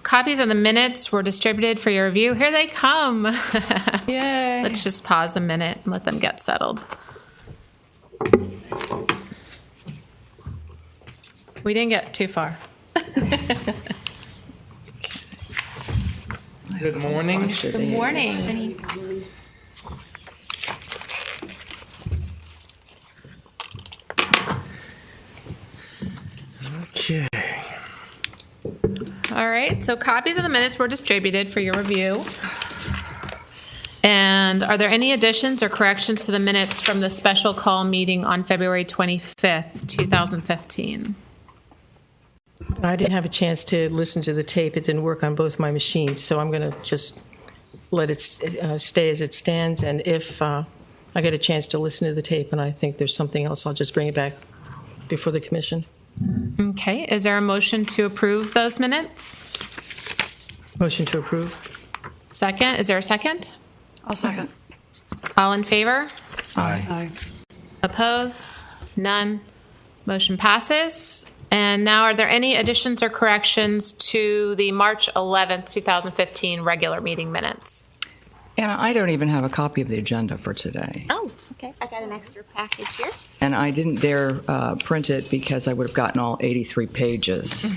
Copies of the minutes were distributed for your review. Here they come. Yay. Let's just pause a minute and let them get settled. We didn't get too far. Good morning. Good morning. Okay. All right, so copies of the minutes were distributed for your review. And are there any additions or corrections to the minutes from the special call meeting on February 25th, 2015? I didn't have a chance to listen to the tape. It didn't work on both my machines, so I'm going to just let it stay as it stands. And if I get a chance to listen to the tape and I think there's something else, I'll just bring it back before the commission. Okay, is there a motion to approve those minutes? Motion to approve. Second, is there a second? I'll second. All in favor? Aye. Opposed? None. Motion passes. And now, are there any additions or corrections to the March 11th, 2015 regular meeting minutes? Anna, I don't even have a copy of the agenda for today. Oh, okay. I got an extra package here. And I didn't dare print it because I would have gotten all 83 pages.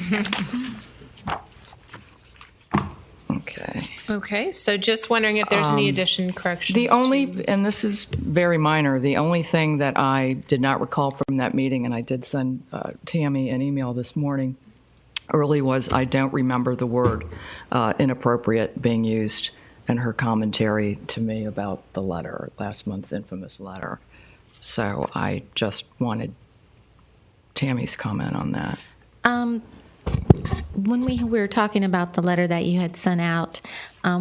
Okay. Okay, so just wondering if there's any addition corrections. The only, and this is very minor, the only thing that I did not recall from that meeting, and I did send Tammy an email this morning early, was I don't remember the word inappropriate being used in her commentary to me about the letter, last month's infamous letter. So I just wanted Tammy's comment on that. When we were talking about the letter that you had sent out,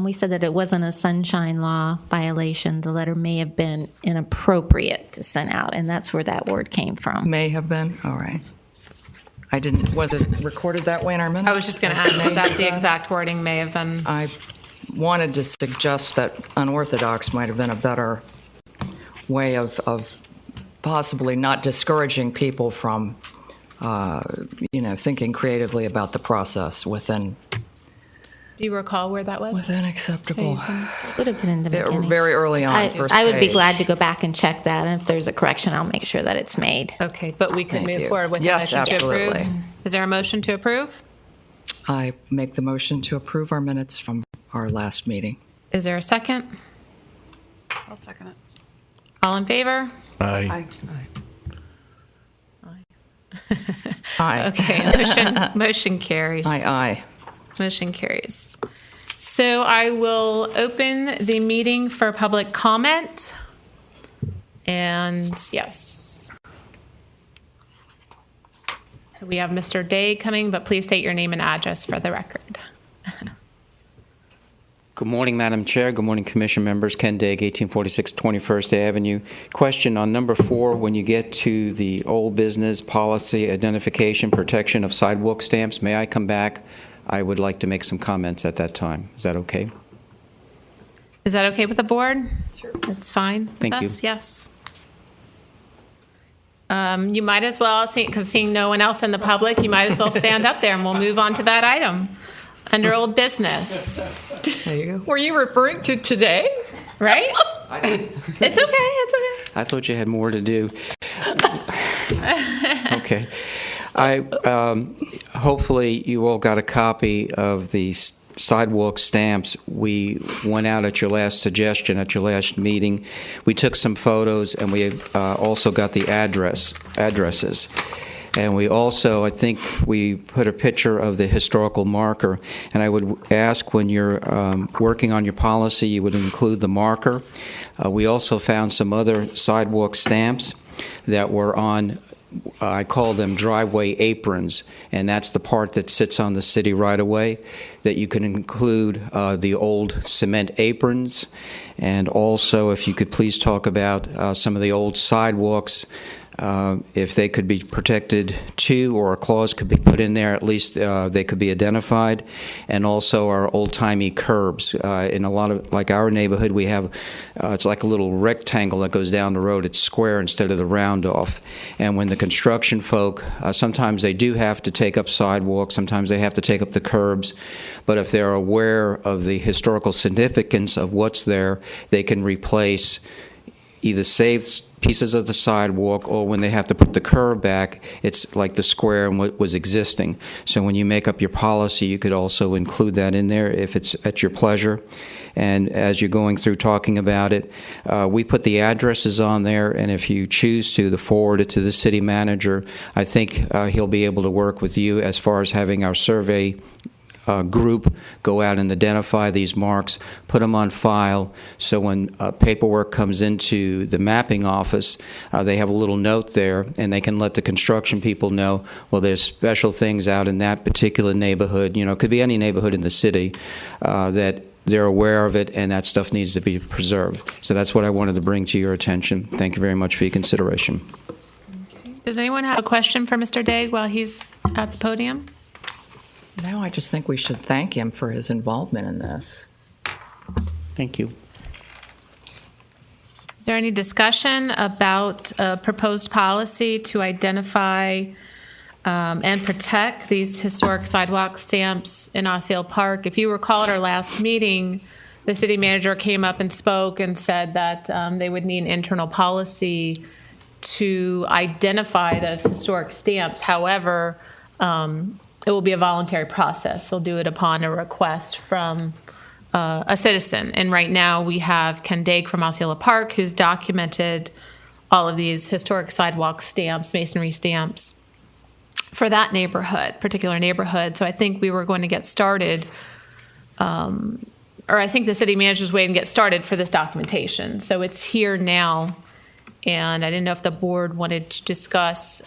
we said that it wasn't a sunshine law violation. The letter may have been inappropriate to send out, and that's where that word came from. May have been? All right. I didn't, was it recorded that way in our minutes? I was just going to ask, is that the exact wording may have been? I wanted to suggest that unorthodox might have been a better way of possibly not discouraging people from, thinking creatively about the process within. Do you recall where that was? Within acceptable. It would have been in the beginning. Very early on. I would be glad to go back and check that, and if there's a correction, I'll make sure that it's made. Okay, but we could Thank move you. forward with Yes, a motion absolutely. to approve. Is there a motion to approve? I make the motion to approve our minutes from our last meeting. Is there a second? I'll second it. All in favor? Aye. Aye. Okay, motion carries. Aye. Motion carries. So I will open the meeting for public comment. And yes. So we have Mr. Day coming, but please state your name and address for the record. Good morning, Madam Chair. Good morning, Commission members. Ken Daig, 1846 21st Avenue. Question on number 4, when you get to the old business policy identification protection of sidewalk stamps, may I come back? I would like to make some comments at that time. Is that okay? Is that okay with the board? Sure. That's fine with Thank you. us, yes. You might as well, because seeing no one else in the public, you might as well stand up there and we'll move on to that item under old business. There you go. Were you referring to today? Right? It's okay. It's okay. I thought you had more to do. Okay. Hopefully you all got a copy of the sidewalk stamps. We went out at your last suggestion, at your last meeting. We took some photos, and we also got the addresses. And we also, I think, we put a picture of the historical marker. And I would ask, when you're working on your policy, you would include the marker. We also found some other sidewalk stamps that were on, I call them driveway aprons, and that's the part that sits on the city right-of-way, that you can include the old cement aprons. And also, if you could please talk about some of the old sidewalks if they could be protected too, or a clause could be put in there, at least they could be identified. And also our old-timey curbs. In a lot of, like our neighborhood, we have, it's like a little rectangle that goes down the road. It's square instead of the round off. And when the construction folk, sometimes they do have to take up sidewalks, sometimes they have to take up the curbs, but if they're aware of the historical significance of what's there, they can replace, either save pieces of the sidewalk, or when they have to put the curb back, it's like the square and what was existing. So when you make up your policy, you could also include that in there if it's at your pleasure. And as you're going through talking about it, we put the addresses on there, and if you choose to forward it to the city manager, I think he'll be able to work with you as far as having our survey group go out and identify these marks, put them on file, so when paperwork comes into the mapping office, they have a little note there, and they can let the construction people know, well, there's special things out in that particular neighborhood, it could be any neighborhood in the city, that they're aware of it, and that stuff needs to be preserved. So that's what I wanted to bring to your attention. Thank you very much for your consideration. Does anyone have a question for Mr. Daig while he's at the podium? No, I just think we should thank him for his involvement in this. Thank you. Is there any discussion about a proposed policy to identify and protect these historic sidewalk stamps in Osceola Park? If you recall at our last meeting, the city manager came up and spoke and said that they would need an internal policy to identify those historic stamps. However, it will be a voluntary process. They'll do it upon a request from a citizen. And right now we have Ken Daig from Osceola Park, who's documented all of these historic sidewalk stamps, masonry stamps, for that particular neighborhood. So I think we were going to get started, or I think the city manager's waiting to get started for this documentation. So it's here now, and I didn't know if the board wanted to discuss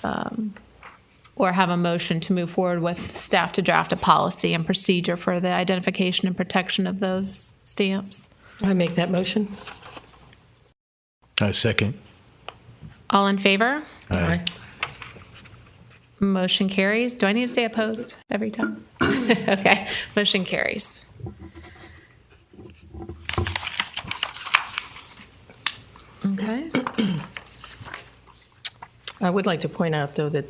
or have a motion to move forward with staff to draft a policy and procedure for the identification and protection of those stamps. I make that motion. I second. All in favor? Aye. Motion carries. Do I need to say opposed every time? Okay. Motion carries. Okay. I would like to point out, though, that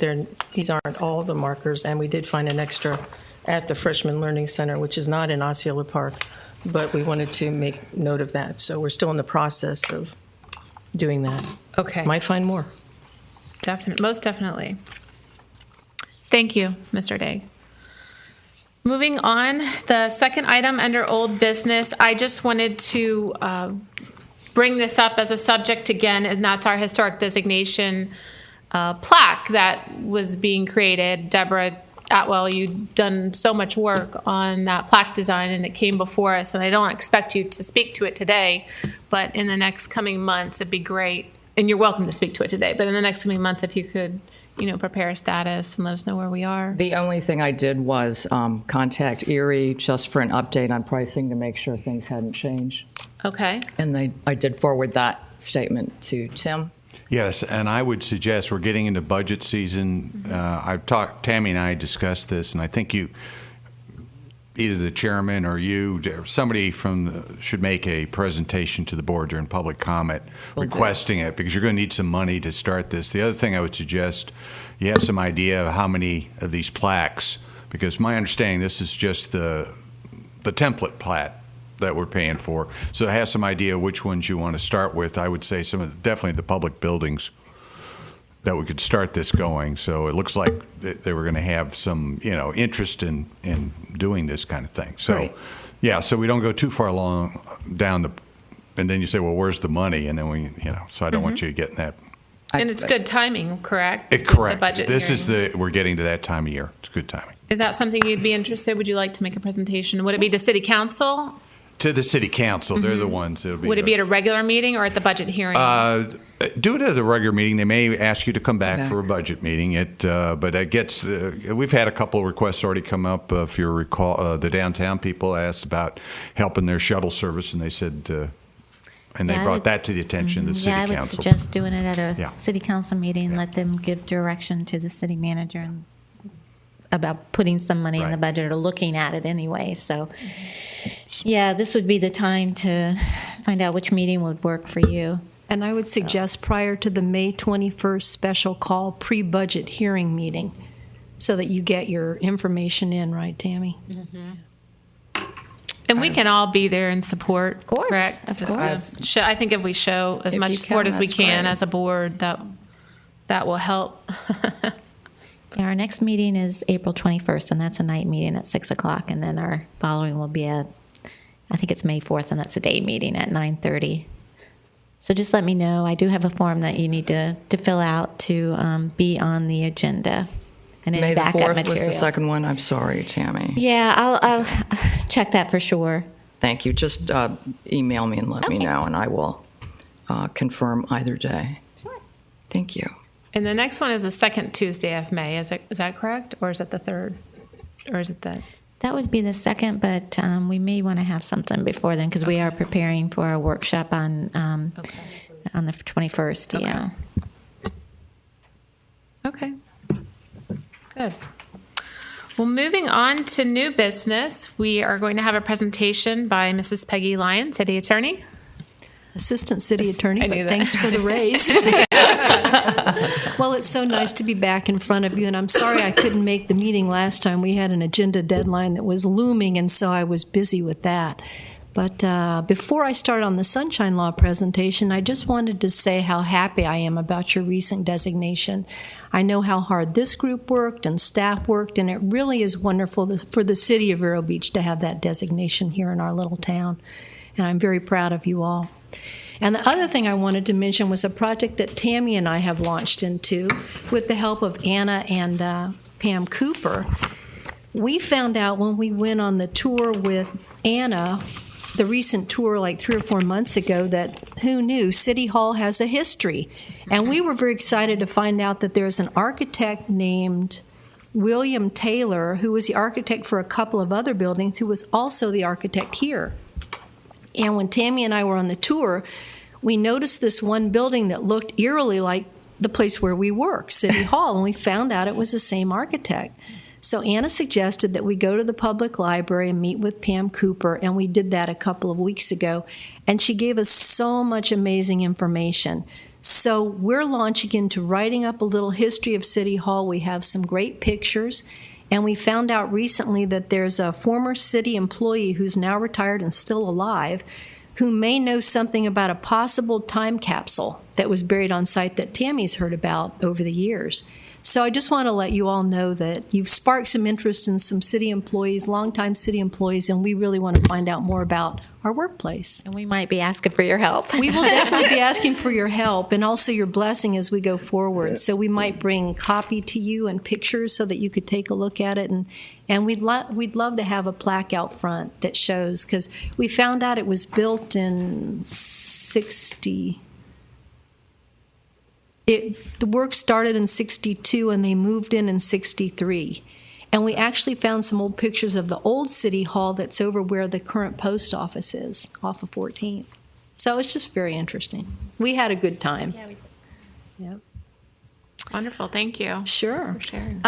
these aren't all the markers, and we did find an extra at the Freshman Learning Center, which is not in Osceola Park, but we wanted to make note of that. So we're still in the process of doing that. Okay. Might find more. Most definitely. Thank you, Mr. Daig. Moving on, the second item under old business, I just wanted to bring this up as a subject again, and that's our historic designation plaque that was being created. Deborah Atwell, you've done so much work on that plaque design, and it came before us, and I don't expect you to speak to it today, but in the next coming months, it'd be great, and you're welcome to speak to it today, but in the next coming months, if you could, prepare a status and let us know where we are. The only thing I did was contact Erie just for an update on pricing to make sure things hadn't changed. Okay. And I did forward that statement to Tim. Yes, and I would suggest we're getting into budget season. Tammy and I discussed this, and I think either the chairman or you, somebody should make a presentation to the board during public comment requesting it, because you're going to need some money to start this. The other thing I would suggest, you have some idea of how many of these plaques, because my understanding, this is just the template plat that we're paying for. So have some idea which ones you want to start with. I would say definitely the public buildings that we could start this going. So it looks like they were going to have some, interest in doing this kind of thing. So, right. Yeah, so we don't go too far along down and then you say, well, where's the money? And then so I don't want you getting that. And it's good timing, correct? Correct. The budget We're getting to that time of year. It's good timing. Is that something you'd be interested? Would you like to make a presentation? Would it be to City Council? To the City Council. They're the ones that'll be. Would it be at a regular meeting or at the budget hearing? Do it at a regular meeting. They may ask you to come back for a budget meeting. But it gets. We've had a couple of requests already come up. If you recall, the downtown people asked about helping their shuttle service, and they said, And they Yeah, I brought would- that to the attention of the city Yeah, I would council. suggest doing it at a Yeah. city council meeting, let them give direction to the city manager and about putting some money in the Right. budget or looking at it anyway. So, yeah, this would be the time to find out which meeting would work for you. And I would suggest prior to the May 21st special call pre-budget hearing meeting so that you get your information in, right, Tammy? And we can all be there and support, of course, correct? of Just course. to show, I think if we show as If much you support can, as we that's can great. as a board, that will help. Yeah, our next meeting is April 21st, and that's a night meeting at 6 o'clock. And then our following will be I think it's May 4th, and that's a day meeting at 9:30. So just let me know. I do have a form that you need to fill out to be on the agenda. And any May the backup 4th material. was the second one. I'm sorry, Tammy. Yeah, I'll check that for sure. Thank you. Just email me and let me Okay. know, and I will confirm either day. Thank you. And the next one is the second Tuesday of May. Is that correct? Or is it the third? Or is it the... That would be the second, but we may want to have something before then because we are preparing for a workshop on the 21st. Okay. Yeah. Okay. Good. Well, moving on to new business, we are going to have a presentation by Mrs. Peggy Lyon, City Attorney. Assistant City Attorney, I but knew that. thanks for the raise. Well, it's so nice to be back in front of you, and I'm sorry I couldn't make the meeting last time. We had an agenda deadline that was looming, and so I was busy with that. But before I start on the Sunshine Law presentation, I just wanted to say how happy I am about your recent designation. I know how hard this group worked and staff worked, and it really is wonderful for the City of Vero Beach to have that designation here in our little town. And I'm very proud of you all. And the other thing I wanted to mention was a project that Tammy and I have launched into with the help of Anna and Pam Cooper. We found out when we went on the tour with Anna, the recent tour like 3 or 4 months ago, that who knew City Hall has a history. And we were very excited to find out that there's an architect named William Taylor, who was the architect for a couple of other buildings, who was also the architect here. And when Tammy and I were on the tour, we noticed this one building that looked eerily like the place where we work, City Hall, and we found out it was the same architect. So Anna suggested that we go to the public library and meet with Pam Cooper, and we did that a couple of weeks ago. And she gave us so much amazing information. So we're launching into writing up a little history of City Hall. We have some great pictures. And we found out recently that there's a former city employee who's now retired and still alive who may know something about a possible time capsule that was buried on site that Tammy's heard about over the years. So I just want to let you all know that you've sparked some interest in some city employees, longtime city employees, and we really want to find out more about our workplace. And we might be asking for your help. We will definitely be asking for your help and also your blessing as we go forward. So we might bring copy to you and pictures so that you could take a look at it. And we'd love to have a plaque out front that shows, because we found out it was built in 60. The work started in 62 and they moved in 63. And we actually found some old pictures of the old City Hall that's over where the current post office is, off of 14th. So it's just very interesting. We had a good time. Yeah, we did. Yep. Wonderful. Thank you Sure. for sharing.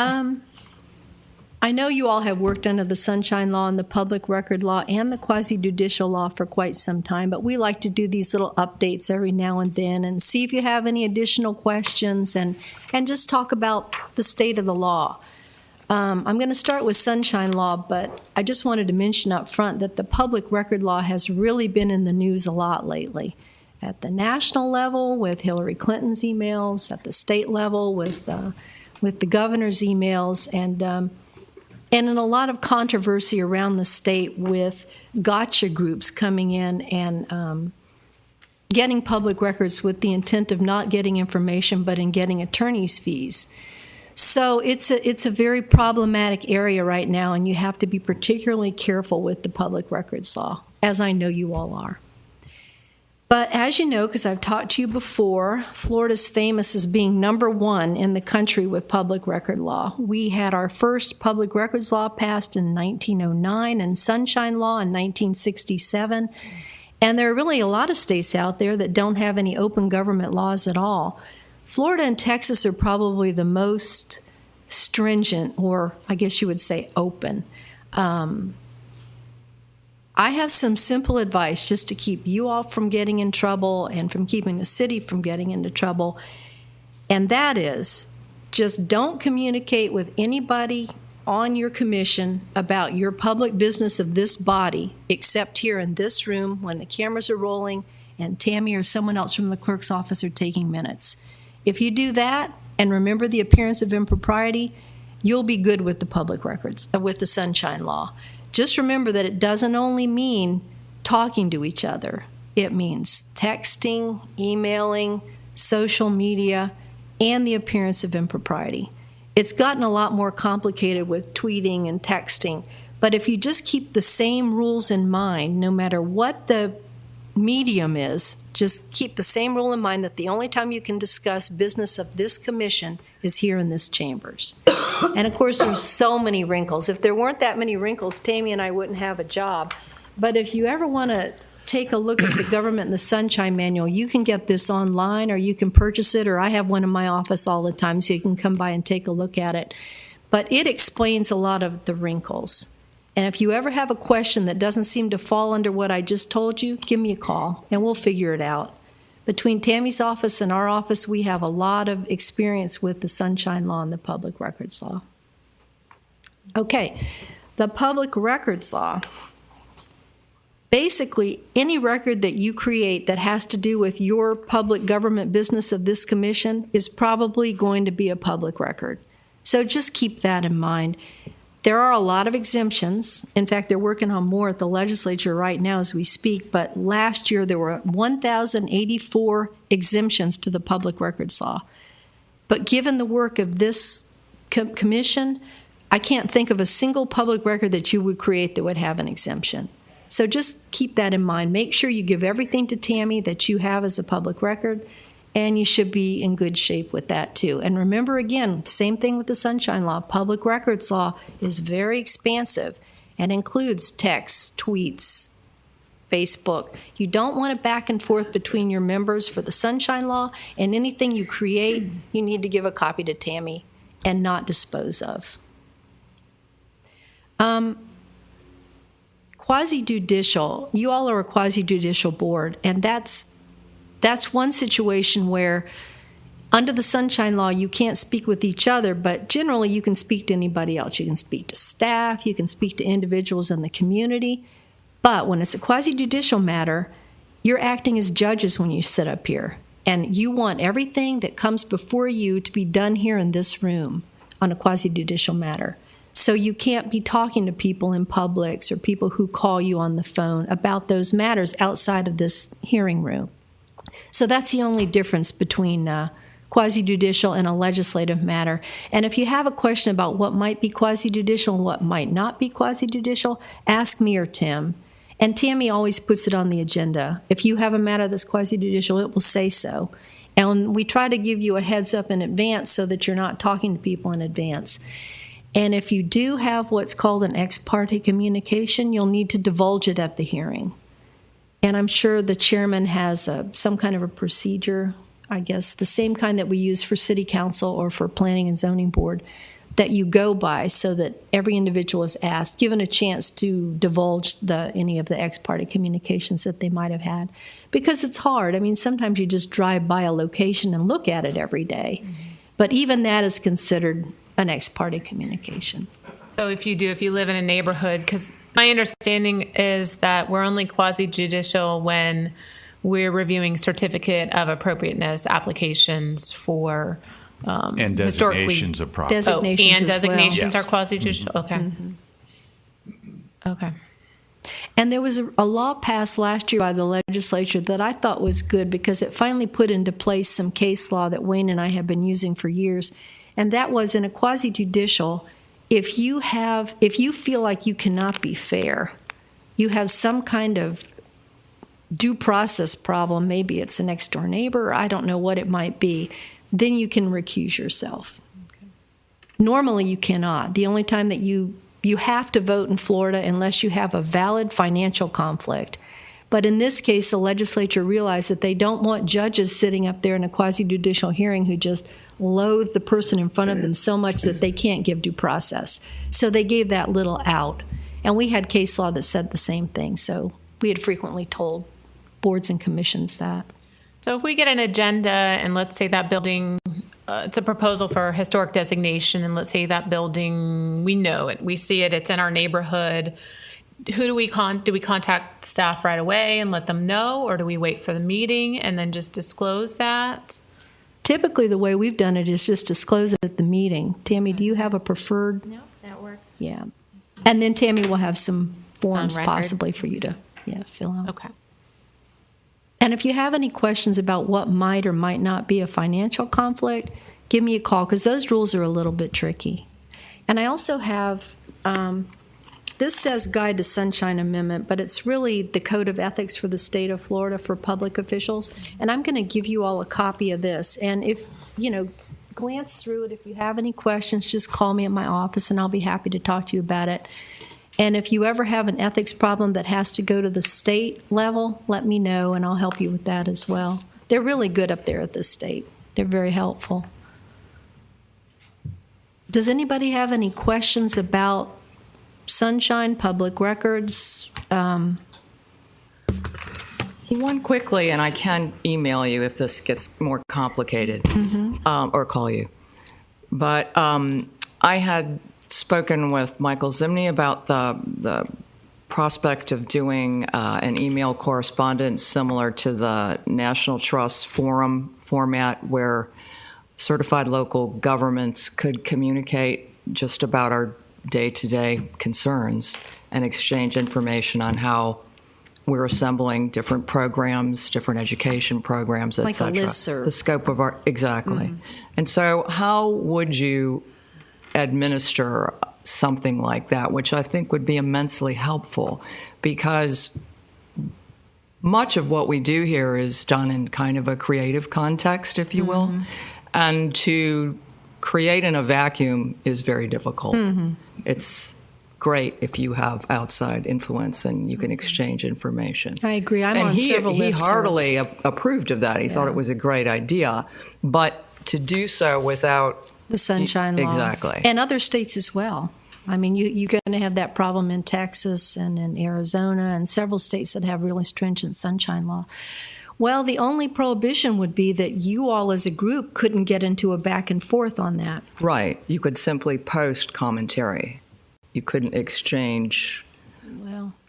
I know you all have worked under the Sunshine Law and the Public Record Law and the quasi-judicial law for quite some time, but we like to do these little updates every now and then and see if you have any additional questions and just talk about the state of the law. I'm going to start with Sunshine Law, but I just wanted to mention up front that the Public Record Law has really been in the news a lot lately. At the national level with Hillary Clinton's emails, at the state level with the governor's emails, and in a lot of controversy around the state with gotcha groups coming in and getting public records with the intent of not getting information but in getting attorney's fees. So it's a very problematic area right now, and you have to be particularly careful with the public records law, as I know you all are. But as you know, because I've talked to you before, Florida's famous as being #1 in the country with public record law. We had our first public records law passed in 1909 and Sunshine Law in 1967. And there are really a lot of states out there that don't have any open government laws at all. Florida and Texas are probably the most stringent, or I guess you would say open. I have some simple advice just to keep you all from getting in trouble and from keeping the city from getting into trouble. And that is, just don't communicate with anybody on your commission about your public business of this body, except here in this room when the cameras are rolling and Tammy or someone else from the clerk's office are taking minutes. If you do that and remember the appearance of impropriety, you'll be good with the public records, with the Sunshine Law. Just remember that it doesn't only mean talking to each other. It means texting, emailing, social media, and the appearance of impropriety. It's gotten a lot more complicated with tweeting and texting, but if you just keep the same rules in mind, no matter what the medium is, just keep the same rule in mind that the only time you can discuss business of this commission is here in this chambers. And of course, there's so many wrinkles. If there weren't that many wrinkles, Tammy and I wouldn't have a job. But if you ever want to take a look at the Government and the Sunshine Manual, you can get this online or you can purchase it, or I have one in my office all the time, so you can come by and take a look at it. But it explains a lot of the wrinkles. And if you ever have a question that doesn't seem to fall under what I just told you, give me a call and we'll figure it out. Between Tammy's office and our office, we have a lot of experience with the Sunshine Law and the Public Records Law. Okay, the Public Records Law. Basically, any record that you create that has to do with your public government business of this commission is probably going to be a public record. So just keep that in mind. There are a lot of exemptions. In fact, they're working on more at the legislature right now as we speak, but last year there were 1,084 exemptions to the Public Records Law. But given the work of this commission, I can't think of a single public record that you would create that would have an exemption. So just keep that in mind. Make sure you give everything to Tammy that you have as a public record, and you should be in good shape with that too. And remember, again, same thing with the Sunshine Law. Public Records Law is very expansive and includes texts, tweets, Facebook. You don't want it back and forth between your members for the Sunshine Law, and anything you create, you need to give a copy to Tammy and not dispose of. Quasi-judicial, you all are a quasi-judicial board, and that's one situation where under the Sunshine Law you can't speak with each other, but generally you can speak to anybody else. You can speak to staff, you can speak to individuals in the community, but when it's a quasi-judicial matter, you're acting as judges when you sit up here, and you want everything that comes before you to be done here in this room on a quasi-judicial matter. So you can't be talking to people in Publix or people who call you on the phone about those matters outside of this hearing room. So that's the only difference between quasi-judicial and a legislative matter. And if you have a question about what might be quasi-judicial and what might not be quasi-judicial, ask me or Tim. And Tammy always puts it on the agenda. If you have a matter that's quasi-judicial, it will say so. And we try to give you a heads up in advance so that you're not talking to people in advance. And if you do have what's called an ex parte communication, you'll need to divulge it at the hearing. And I'm sure the chairman has some kind of a procedure, I guess, the same kind that we use for city council or for planning and zoning board, that you go by so that every individual is asked, given a chance to divulge any of the ex parte communications that they might have had. Because it's hard. I mean, sometimes you just drive by a location and look at it every day. Mm-hmm. But even that is considered an ex parte communication. So if you live in a neighborhood, because my understanding is that we're only quasi-judicial when we're reviewing certificate of appropriateness applications for and designations of property. Designations and designations well. are quasi-judicial. Mm-hmm. Okay. Mm-hmm. Okay. And there was a law passed last year by the legislature that I thought was good because it finally put into place some case law that Wayne and I have been using for years. And that was in a quasi-judicial, if you feel like you cannot be fair, you have some kind of due process problem, maybe it's a next door neighbor, I don't know what it might be, then you can recuse yourself. Okay. Normally you cannot. The only time that you have to vote in Florida unless you have a valid financial conflict. But in this case, the legislature realized that they don't want judges sitting up there in a quasi-judicial hearing who just loathe the person in front of them so much that they can't give due process. So they gave that little out. And we had case law that said the same thing. So we had frequently told boards and commissions that. So if we get an agenda and let's say that building, it's a proposal for historic designation, and let's say that building, we know it, we see it, it's in our neighborhood. Who do we contact staff right away and let them know, or do we wait for the meeting and then just disclose that? Typically, the way we've done it is just disclose it at the meeting. Tammy, do you have a preferred? No, that works. Yeah. And then Tammy will have some forms record. possibly for you to fill out. Okay. And if you have any questions about what might or might not be a financial conflict, give me a call, because those rules are a little bit tricky. And I also have, this says Guide to Sunshine Amendment, but it's really the Code of Ethics for the state of Florida for public officials. And I'm going to give you all a copy of this. And if, glance through it. If you have any questions, just call me at my office and I'll be happy to talk to you about it. And if you ever have an ethics problem that has to go to the state level, let me know and I'll help you with that as well. They're really good up there at the state. They're very helpful. Does anybody have any questions about Sunshine, public records? One quickly, and I can email you if this gets more complicated, or call you. But I had spoken with Michael Zimney about the prospect of doing an email correspondence similar to the National Trust Forum format, where certified local governments could communicate just about our day-to-day concerns and exchange information on how we're assembling different programs, different education programs, et like cetera. A listserv. The scope of our, exactly. And so how would you administer something like that, which I think would be immensely helpful, because much of what we do here is done in kind of a creative context, if you will, and to create in a vacuum is very difficult. It's great if you have outside influence and you can exchange information. I agree. I'm and on he, several he listservs. heartily approved of that. He thought it was a great idea, but to do so without The Sunshine Law. Exactly. And other states as well. I mean, you're going to have that problem in Texas and in Arizona and several states that have really stringent Sunshine Law. Well, the only prohibition would be that you all as a group couldn't get into a back and forth on that. Right. You could simply post commentary. You couldn't exchange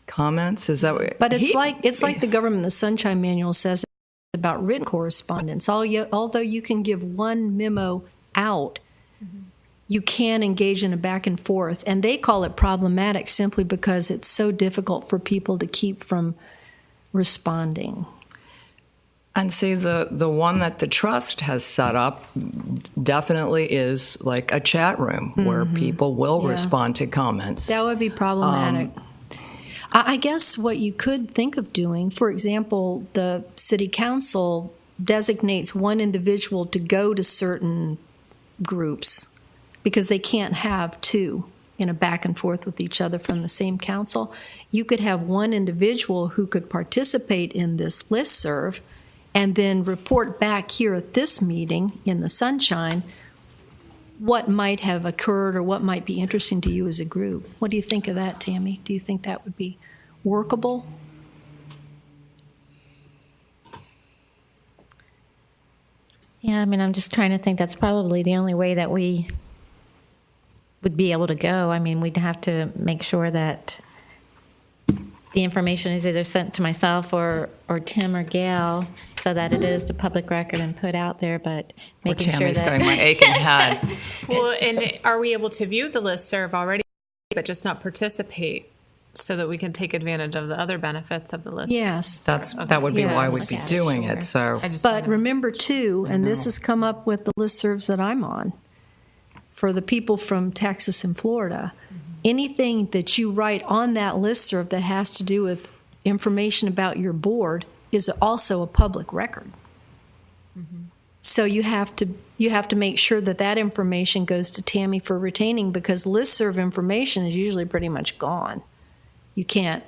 comments. Is that what? But it's like the government, the Sunshine Manual says about written correspondence. Although you can give one memo out, you can engage in a back and forth. And they call it problematic simply because it's so difficult for people to keep from responding. And see, the one that the trust has set up definitely is like a chat room where people will respond to comments. That would be problematic. I guess what you could think of doing, for example, the city council designates one individual to go to certain groups because they can't have two in a back and forth with each other from the same council. You could have one individual who could participate in this listserv and then report back here at this meeting in the Sunshine what might have occurred or what might be interesting to you as a group. What do you think of that, Tammy? Do you think that would be workable? Yeah, I mean, I'm just trying to think that's probably the only way that we would be able to go. I mean, we'd have to make sure that the information is either sent to myself or Tim or Gail so that it is the public record and put out there, but making sure that... going my aching head. Well, and are we able to view the listserv already, but just not participate so that we can take advantage of the other benefits of the list? Yes. That would be why we'd be Yes. doing it. So, But remember, too, and this has come up with the listservs that I'm on, for the people from Texas and Florida, anything that you write on that listserv that has to do with information about your board is also a public record. So you have to make sure that that information goes to Tammy for retaining, because listserv information is usually pretty much gone. You can't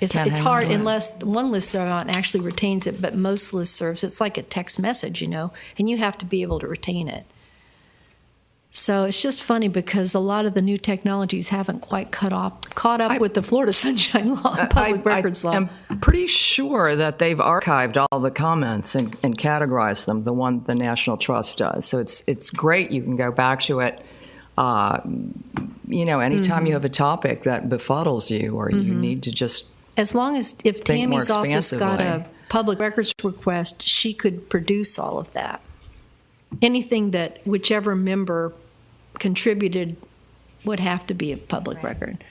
It's Can't hard handle it. unless one listserv actually retains it, but most listservs, it's like a text message, and you have to be able to retain it. So it's just funny because a lot of the new technologies haven't quite caught up with the Florida Sunshine Law, Public Records Law. I'm pretty sure that they've archived all the comments and categorized them, the one the National Trust does. So it's great. You can go back to it, anytime you have a topic that befuddles you or you need to just As long as if think more Tammy's office got a expansively. public records request, she could produce all of that. Anything that whichever member contributed would have to be a public record.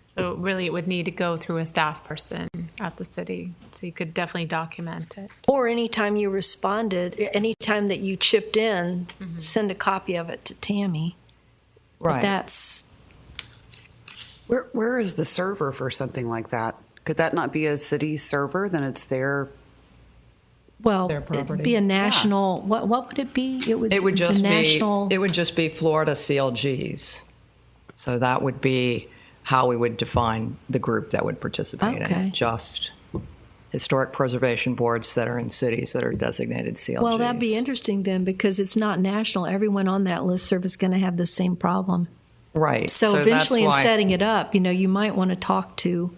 So really, it would need to go through a staff person at the city, so you could definitely document it. Or anytime you responded, anytime that you chipped in, send a copy of it to Tammy. But right. that's Where is the server for something like that? Could that not be a city server? Then it's their. well, Their it'd property. be a national. What would it be? It would it's just a national. be Florida CLGs. So that would be how we would define the group that would participate in Okay. it. Just historic preservation boards that are in cities that are designated CLGs. Well, that'd be interesting then because it's not national. Everyone on that listserv is going to have the same problem. Right. So eventually, in that's why- setting it up, you might want to talk to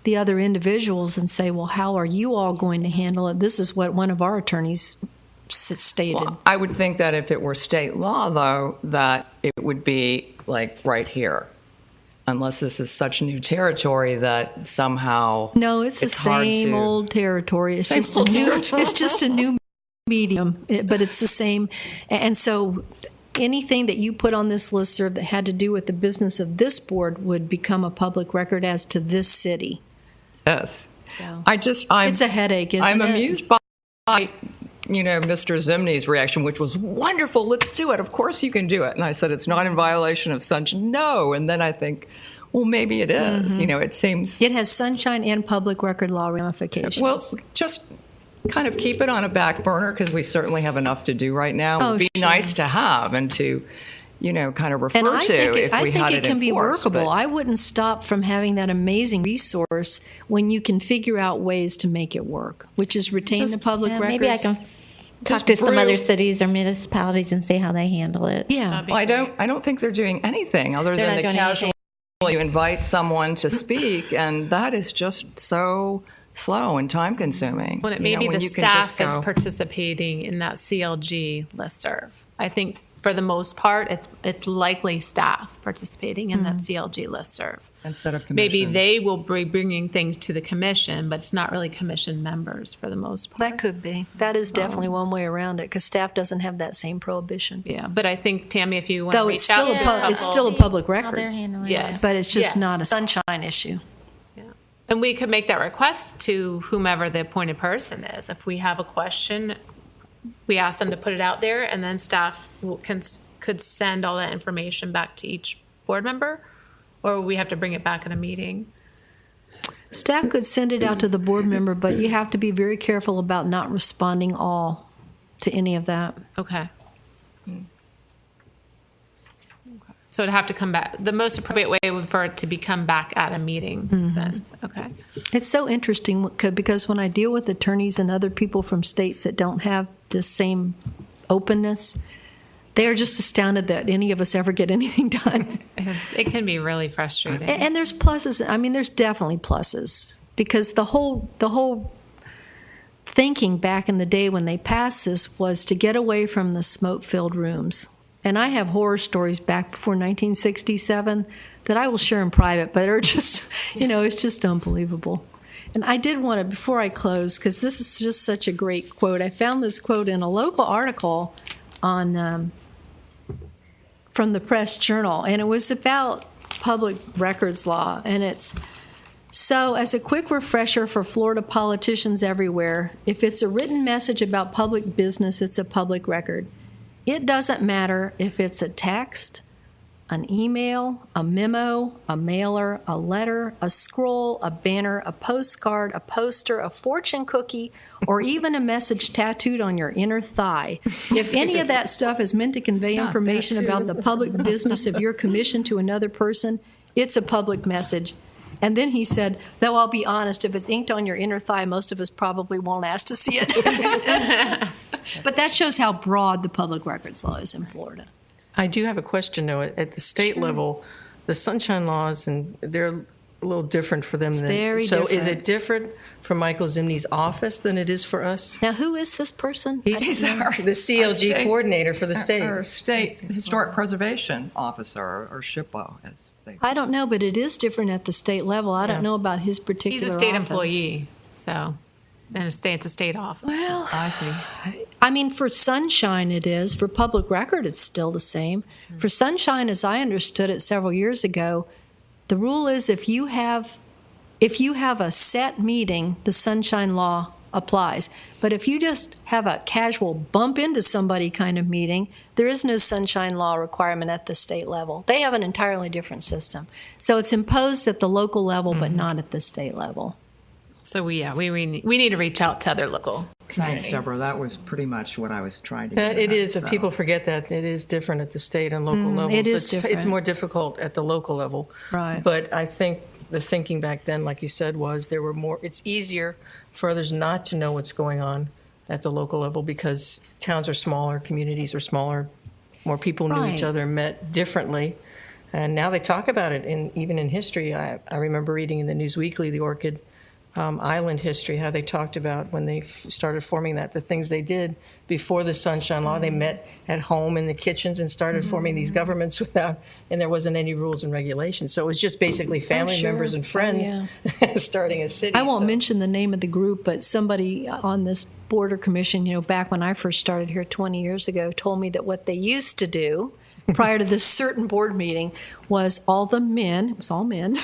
the other individuals and say, well, how are you all going to handle it? This is what one of our attorneys stated. Well, I would think that if it were state law, though, that it would be like right here. Unless this is such new territory that somehow No, it's the hard same to- old territory. It's Same just a old new. territory. It's just a new medium, but it's the same. And so, anything that you put on this listserv that had to do with the business of this board would become a public record as to this city. Yes. So I'm it's a headache, isn't I'm it? amused by Mr. Zimney's reaction, which was wonderful. Let's do it. Of course you can do it. And I said, it's not in violation of sunshine. No. And then I think, well, maybe it is. It seems. It has sunshine and public record law ramifications. Well, just kind of keep it on a back burner because we certainly have enough to do right now. Oh, It would be sure. nice to have and to, kind of refer and I to think if we had it it can be enforced, workable. but- I wouldn't stop from having that amazing resource when you can figure out ways to make it work, which is retain the public records. Maybe I can talk to some other cities or municipalities and see how they handle it. Yeah. Well, I don't think they're doing anything other They're than not the doing casual. You invite someone to speak, and that is just so slow and time consuming. Well, it may be when the you can just staff is go- participating in that CLG listserv. I think for the most part, it's likely staff participating in that CLG listserv. instead of Maybe commissions. they will be bringing things to the commission, but it's not really commission members for the most part. That could be. That is definitely one way around it because staff doesn't have that same prohibition. Yeah, but I think, Tammy, if you want to Though reach it's out still to a a it's couple- still a public How record, they're handling Yes. it. but it's just Yes. not a sunshine issue. And we could make that request to whomever the appointed person is. If we have a question, we ask them to put it out there, and then staff could send all that information back to each board member, or we have to bring it back at a meeting. Staff could send it out to the board member, but you have to be very careful about not responding all to any of that. Okay. So it'd have to come back. The most appropriate way would for it to come back at a meeting then. Okay. It's so interesting because when I deal with attorneys and other people from states that don't have the same openness, they're just astounded that any of us ever get anything done. It can be really frustrating. And there's pluses. I mean, there's definitely pluses because the whole thinking back in the day when they passed this was to get away from the smoke-filled rooms. And I have horror stories back before 1967 that I will share in private, but are just, it's just unbelievable. And I did want to, before I close, because this is just such a great quote. I found this quote in a local article on from the Press Journal, and it was about public records law. And it's, so as a quick refresher for Florida politicians everywhere, if it's a written message about public business, it's a public record. It doesn't matter if it's a text, an email, a memo, a mailer, a letter, a scroll, a banner, a postcard, a poster, a fortune cookie, or even a message tattooed on your inner thigh. If any of that stuff is meant to convey information about the public business of your commission to another person, it's a public message. And then he said, though I'll be honest, if it's inked on your inner thigh, most of us probably won't ask to see it. But that shows how broad the public records law is in Florida. I do have a question, though. At the state level, the sunshine laws, and they're a little different for them. It's very so is different. it different for Michael Zimney's office than it is for us? Now, who is this person? He's our- the CLG state- coordinator for the state. Or state historic preservation officer, or SHPO, as they. I don't know, but it is different at the state level. I don't know about his particular He's a state office. employee, so and it's a state office. Well, I see. I mean, for Sunshine it is. For public record, it's still the same. For Sunshine, as I understood it several years ago, the rule is if you have a set meeting, the Sunshine law applies. But if you just have a casual bump into somebody kind of meeting, there is no Sunshine law requirement at the state level. They have an entirely different system. So it's imposed at the local level, but not at the state level. So we need to reach out to other local Thanks, communities. Deborah. That was pretty much what I was trying to get It at, is, and so. people forget that it is different at the state and local levels. it is It's different. more difficult at the local level. Right. But I think the thinking back then, like you said, was there were more. It's easier for others not to know what's going on at the local level because towns are smaller, communities are smaller, more people knew each Right. other, met differently, and now they talk about it. Even in history, I remember reading in the News Weekly the Orchid Island history, how they talked about when they started forming that, the things they did before the Sunshine Law. They met at home in the kitchens and started forming these governments and there wasn't any rules and regulations. So it was just basically family sure. members and friends starting a city. I won't So- mention the name of the group, but somebody on this board or commission, back when I first started here 20 years ago, told me that what they used to do prior to this certain board meeting was all the men, it was all men,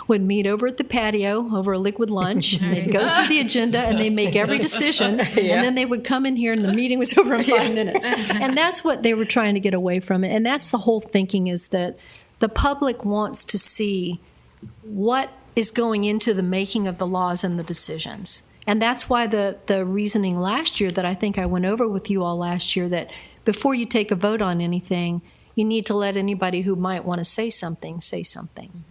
would meet over at the patio over a liquid lunch, and they'd go through the agenda and they'd make every decision, and then they would come in here and the meeting was over in 5 minutes. And that's what they were trying to get away from. And that's the whole thinking, is that the public wants to see what is going into the making of the laws and the decisions. And that's why the reasoning last year that I think I went over with you all last year, that before you take a vote on anything, you need to let anybody who might want to say something, say something.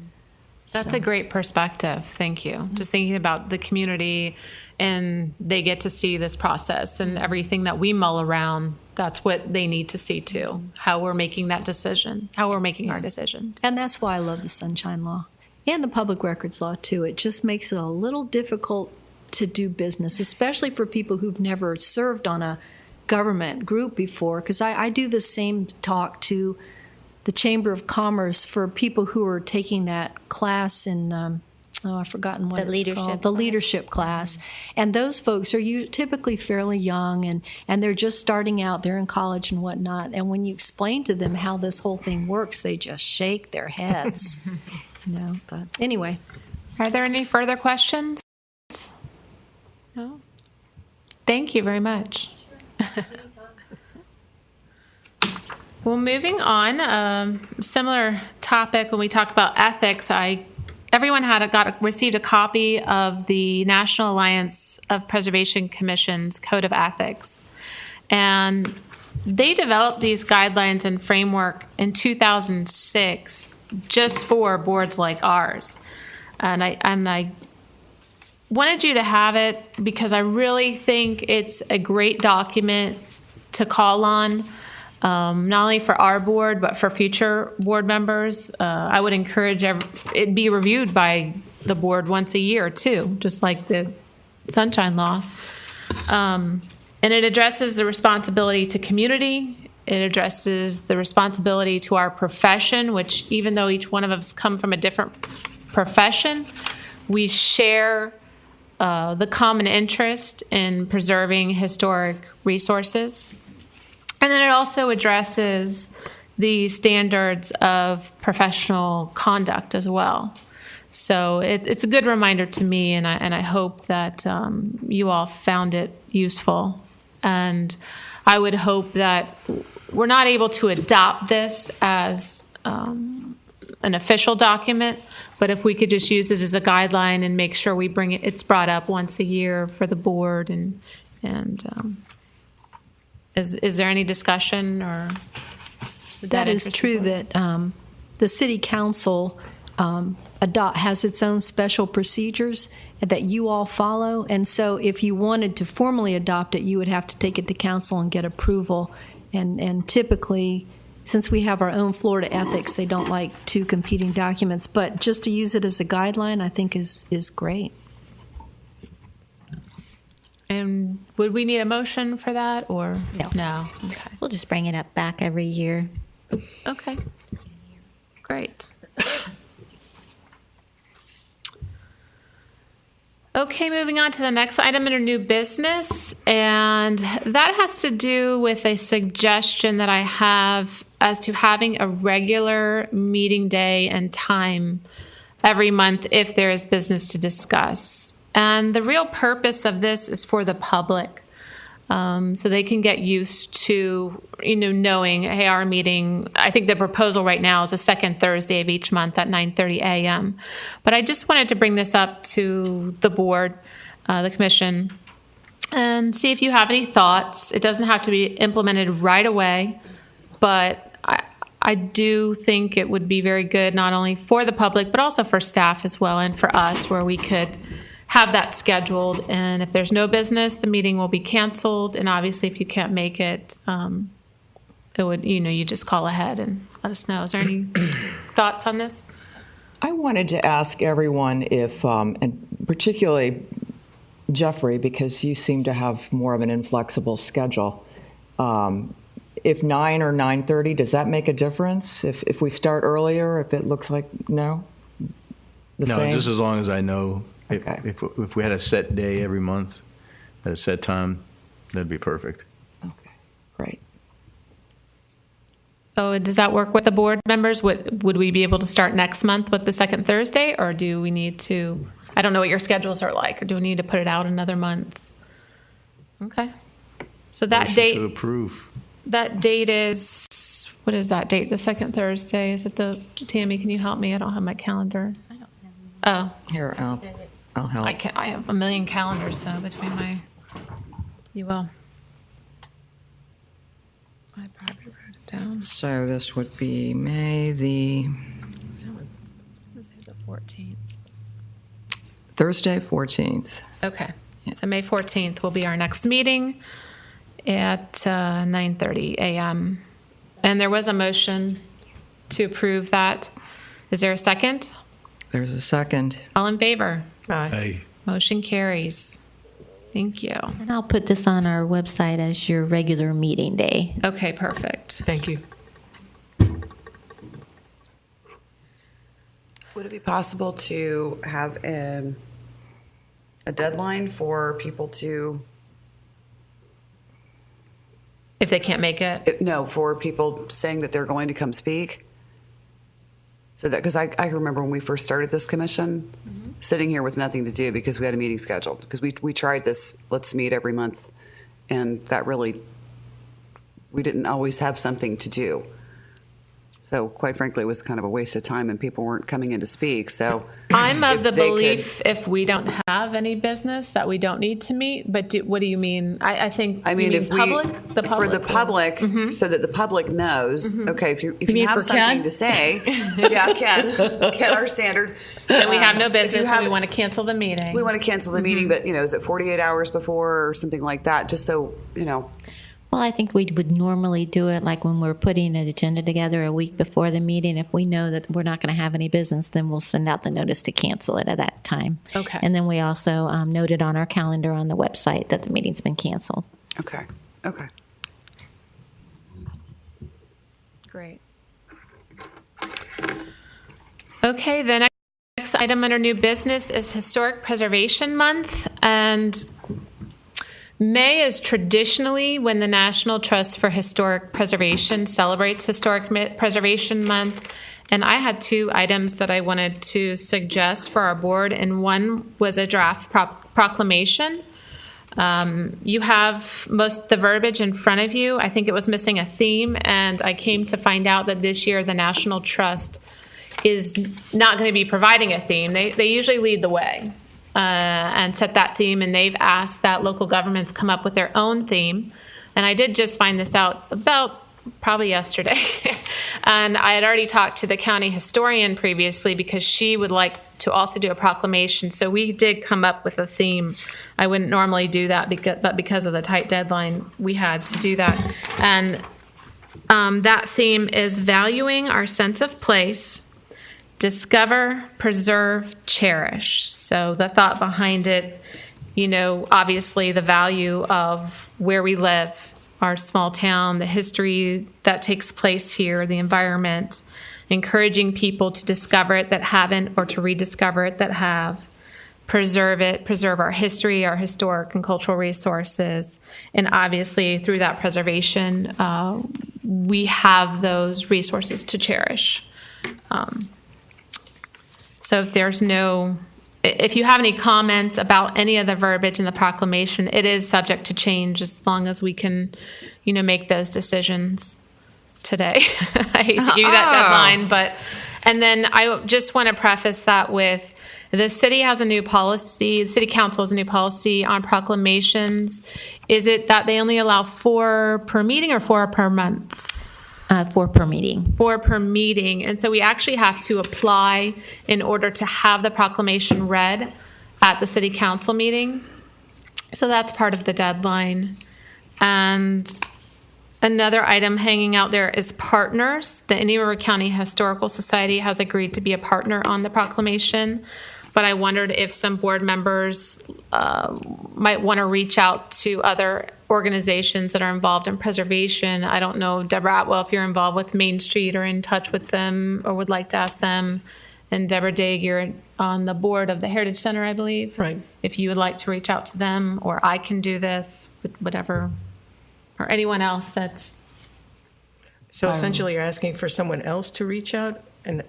That's So- a great perspective. Thank you. Just thinking about the community, and they get to see this process and everything that we mull around. That's what they need to see too. How we're making that decision, how we're making our decisions. And that's why I love the Sunshine Law and the Public Records Law too. It just makes it a little difficult to do business, especially for people who've never served on a government group before, because I do the same talk to the Chamber of Commerce for people who are taking that class in I've forgotten what The it's leadership called, the class. leadership class. And those folks are typically fairly young, and they're just starting out, they're in college and whatnot, and when you explain to them how this whole thing works, they just shake their heads. But anyway. Are there any further questions? No? Thank you very much. Well, moving on, similar topic when we talk about ethics, everyone received a copy of the National Alliance of Preservation Commission's Code of Ethics. And they developed these guidelines and framework in 2006 just for boards like ours. And I wanted you to have it because I really think it's a great document to call on, not only for our board, but for future board members. I would encourage it be reviewed by the board once a year, too, just like the Sunshine Law. And it addresses the responsibility to community. It addresses the responsibility to our profession, which even though each one of us come from a different profession, we share the common interest in preserving historic resources. And then it also addresses the standards of professional conduct as well. So it's a good reminder to me, and I hope that you all found it useful. And I would hope that we're not able to adopt this as an official document, but if we could just use it as a guideline and make sure it's brought up once a year for the board. And is there any discussion or? That is true that the city council has its own special procedures that you all follow. And so if you wanted to formally adopt it, you would have to take it to council and get approval. And typically, since we have our own Florida ethics, they don't like two competing documents. But just to use it as a guideline, I think is great. And would we need a motion for that, or No. no? Okay. We'll just bring it up back every year. Okay. Great. Okay, moving on to the next item under new business, and that has to do with a suggestion that I have as to having a regular meeting day and time every month if there is business to discuss. And the real purpose of this is for the public, so they can get used to, knowing, hey, our meeting, I think the proposal right now is the second Thursday of each month at 9:30 a.m. But I just wanted to bring this up to the board, the commission, and see if you have any thoughts. It doesn't have to be implemented right away, but I do think it would be very good not only for the public, but also for staff as well, and for us, where we could have that scheduled. And if there's no business, the meeting will be canceled. And obviously, if you can't make it, it would, you just call ahead and let us know. Is there any thoughts on this? I wanted to ask everyone if, and particularly Jeffrey, because you seem to have more of an inflexible schedule, if 9 or 9:30, does that make a difference? If we start earlier, if it looks like no? The No, same? just as long as I know. Okay. If we had a set day every month, at a set time, that'd be perfect. Okay, great. So does that work with the board members? Would we be able to start next month with the second Thursday, or do we need to, I don't know what your schedules are like, or do we need to put it out another month? Okay. So that Motion date, to approve. that date is, what is that date? The second Thursday? Is it Tammy, can you help me? I don't have my calendar. Oh, Here, I'll help. I have a million calendars though between you will. I probably wrote it down. So this would be May the Let's say the 14th. Thursday, 14th. Okay. So May 14th will be our next meeting at 9:30 a.m. And there was a motion to approve that. Is there a second? There's a second. All in favor? Aye. Motion carries. Thank you. And I'll put this on our website as your regular meeting day. Okay, perfect. Thank you. Would it be possible to have a deadline for people to, If they can't make it. no, for people saying that they're going to come speak? So that, because I remember when we first started this commission, sitting here with nothing to do because we had a meeting scheduled. Because we tried this, let's meet every month, and that really, we didn't always have something to do. So quite frankly, it was kind of a waste of time, and people weren't coming in to speak. So I'm of if the they belief if we don't have any business that we don't need to meet. But what do you mean? I think. I mean, you if public, we, the public, for the public, so that the public knows, okay, if you mean have for something Ken? to say, yeah, Ken, our standard. and we have no If business, you have- and we want to cancel the meeting. We want to cancel the meeting, but is it 48 hours before or something like that? Just so Well, I think we would normally do it like when we're putting an agenda together a week before the meeting. If we know that we're not going to have any business, then we'll send out the notice to cancel it at that time. Okay. And then we also note it on our calendar on the website that the meeting's been canceled. Okay. Great. Okay, the next item under new business is Historic Preservation Month, and May is traditionally when the National Trust for Historic Preservation celebrates Historic Preservation Month. And I had two items that I wanted to suggest for our board, and one was a draft proclamation. You have most of the verbiage in front of you. I think it was missing a theme, and I came to find out that this year the National Trust is not going to be providing a theme. They usually lead the way and set that theme, and they've asked that local governments come up with their own theme. And I did just find this out about probably yesterday. And I had already talked to the county historian previously because she would like to also do a proclamation. So we did come up with a theme. I wouldn't normally do that, but because of the tight deadline, we had to do that. And that theme is valuing our sense of place, discover, preserve, cherish. So the thought behind it, obviously the value of where we live, our small town, the history that takes place here, the environment, encouraging people to discover it that haven't or to rediscover it that have, preserve it, preserve our history, our historic and cultural resources. And obviously through that preservation, we have those resources to cherish. So if you have any comments about any of the verbiage in the proclamation, it is subject to change as long as we can, make those decisions today. I hate to give you that deadline, and then I just want to preface that with the city has a new policy, the city council has a new policy on proclamations. Is it that they only allow 4 per meeting or 4 per month? 4 per meeting. 4 per meeting. And so we actually have to apply in order to have the proclamation read at the city council meeting. So that's part of the deadline. And another item hanging out there is partners. The Indian River County Historical Society has agreed to be a partner on the proclamation. But I wondered if some board members might want to reach out to other organizations that are involved in preservation. I don't know, Deborah Atwell, if you're involved with Main Street or in touch with them or would like to ask them. And Deborah Digg, you're on the board of the Heritage Center, I believe. Right. If you would like to reach out to them, or I can do this, whatever, or anyone else that's... So essentially you're asking for someone else to reach out and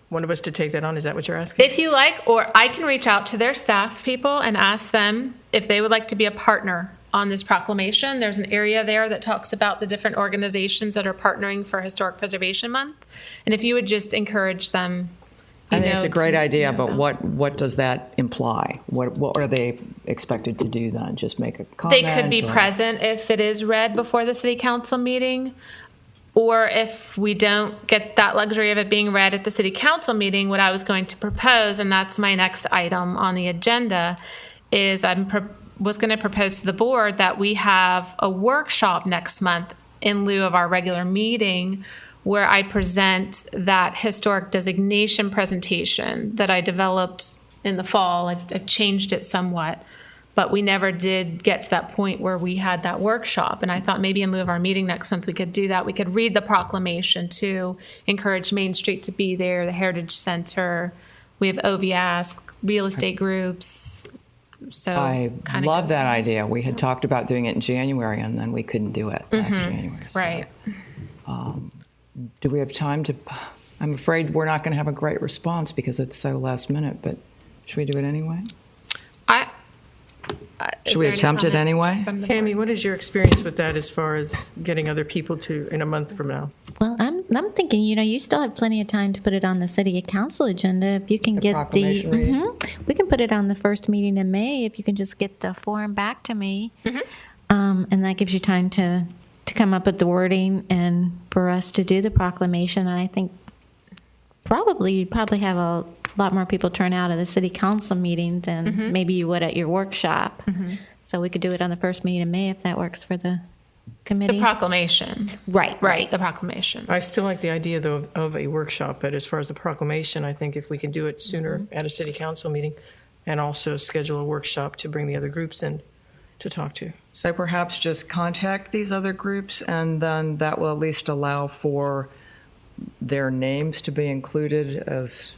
one of us to take that on? Is that what you're asking? If you like, or I can reach out to their staff people and ask them if they would like to be a partner on this proclamation. There's an area there that talks about the different organizations that are partnering for Historic Preservation Month. And if you would just encourage them, I think it's a great idea, but what does that imply? What are they expected to do then? Just make a comment? They could be present if it is read before the city council meeting. Or if we don't get that luxury of it being read at the city council meeting, what I was going to propose, and that's my next item on the agenda, is was going to propose to the board that we have a workshop next month in lieu of our regular meeting where I present that historic designation presentation that I developed in the fall. I've changed it somewhat, but we never did get to that point where we had that workshop. And I thought maybe in lieu of our meeting next month, we could do that. We could read the proclamation to encourage Main Street to be there, the Heritage Center. We have OVASC, real estate groups. So I love that idea. We had talked about doing it in January, and then we couldn't do it last January. So, right. Do we have time to? I'm afraid we're not going to have a great response because it's so last minute, but should we do it anyway? Should we attempt it anyway? Tammy, what is your experience with that as far as getting other people to in a month from now? Well, I'm thinking, you still have plenty of time to put it on the city council agenda. If you can get proclamation reading? we can put it on the first meeting in May. If you can just get the form back to me, and that gives you time to come up with the wording and for us to do the proclamation. And I think you'd probably have a lot more people turn out at the city council meeting than maybe you would at your workshop. So we could do it on the first meeting in May if that works for the committee. The proclamation. Right. The proclamation. I still like the idea, though, of a workshop, but as far as the proclamation, I think if we can do it sooner at a city council meeting and also schedule a workshop to bring the other groups in to talk to. So perhaps just contact these other groups, and then that will at least allow for their names to be included as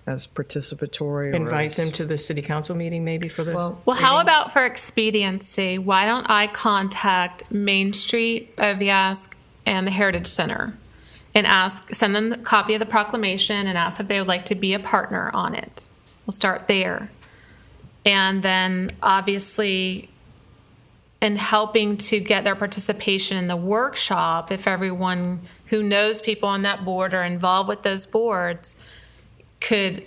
participatory. Invite them to the city council meeting maybe for the... Well, how about for expediency, why don't I contact Main Street, OVASC, and the Heritage Center and send them a copy of the proclamation and ask if they would like to be a partner on it. We'll start there. And then obviously in helping to get their participation in the workshop, if everyone who knows people on that board or involved with those boards could